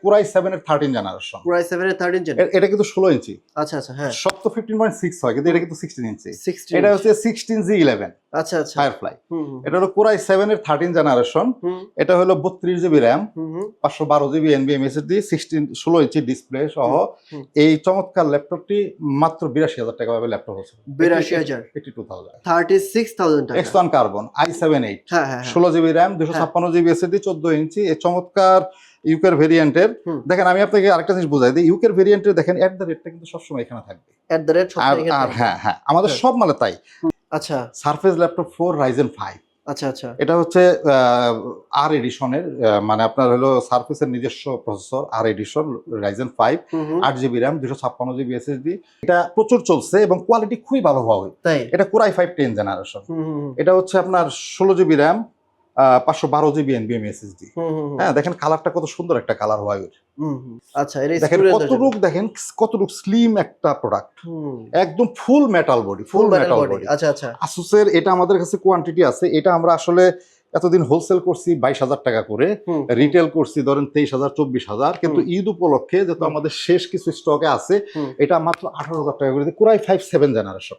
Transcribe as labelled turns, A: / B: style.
A: Core i 7 এর 13 generation.
B: Core i 7 এর 13 gen.
A: এটা কিন্তু 16 ইঞ্চি।
B: আচ্ছা আচ্ছা, হ্যাঁ।
A: সব তো 15.6 হয়, কিন্তু এটা কিন্তু 16 ইঞ্চি।
B: 16
A: এটা হচ্ছে 16G11
B: আচ্ছা আচ্ছা,
A: ফায়ারফ্লাই।
B: হুম
A: এটা হলো কোরাই 7 এর 13 জেনারেশন।
B: হুম
A: এটা হলো 32 জিবি র্যাম,
B: হুম
A: 512 GB NVMe SSD, 16 inch display সহ
B: হুম।
A: এই চমৎকার ল্যাপটপটি মাত্র 82,000 টাকা পাবে। ল্যাপটপ হচ্ছে
B: 82,000
A: 82,000।
B: 36,000 টাকা।
A: X1 কার্বন i7-8,
B: হ্যাঁ হ্যাঁ হ্যাঁ।
A: 16 জিবি র্যাম, 256 জিবি এসএসডি, 14 ইঞ্চি। এই চমৎকার ইউকের ভেরিয়েন্টের
B: হুম।
A: দেখেন, আমি আপনাকে আরেকটা জিনিস বোঝাই দিই। ইউকের ভেরিয়েন্টের দেখেন এট দ্য রেটটা কিন্তু সবসময় এখানে থাকবে।
B: এট দ্য রেট
A: আর আর হ্যাঁ হ্যাঁ, আমাদের সব মালে তাই।
B: আচ্ছা
A: সারফেস ল্যাপটপ 4 রাইজেন 5,
B: আচ্ছা আচ্ছা,
A: এটা হচ্ছে আর এডিশনের, মানে আপনার হলো সারফেসের নিজস্ব প্রসেসর আর edition Ryzen 5, 8 GB RAM, 256 GB SSD. এটা প্রচুর চলছে এবং কোয়ালিটি খুবই ভালো হবে।
B: তাই।
A: এটা কোরাই 5 10 জেনারেশন।
B: হুম
A: এটা হচ্ছে আপনার 16 GB RAM, 512 GB NVMe SSD.
B: হুম
A: হ্যাঁ, দেখেন কালারটা কত সুন্দর একটা কালার হোয়াইট।
B: আচ্ছা, এর
A: দেখেন
B: স্টুডেন্টদের জন্য।
A: কতটুক স্লিম একটা প্রোডাক্ট,
B: হুম,
A: একদম full metal body,
B: full
A: full
B: metal
A: metal
B: body.
A: Body.
B: আচ্ছা আচ্ছা,
A: আসুসের এটা আমাদের কাছে কোয়ান্টিটি আছে। এটা আমরা আসলে এতদিন হোলসেল করছি 22,000 টাকা করে,
B: হুম
A: রিটেল করছি ধরেন 23,000 24,000, কিন্তু ঈদ উপলক্ষে যেহেতু আমাদের শেষ কিছু স্টকে আছে,
B: হুম।
A: এটা মাত্র 18,000 টাকা করে কোরাই 5 7 জেনারেশন।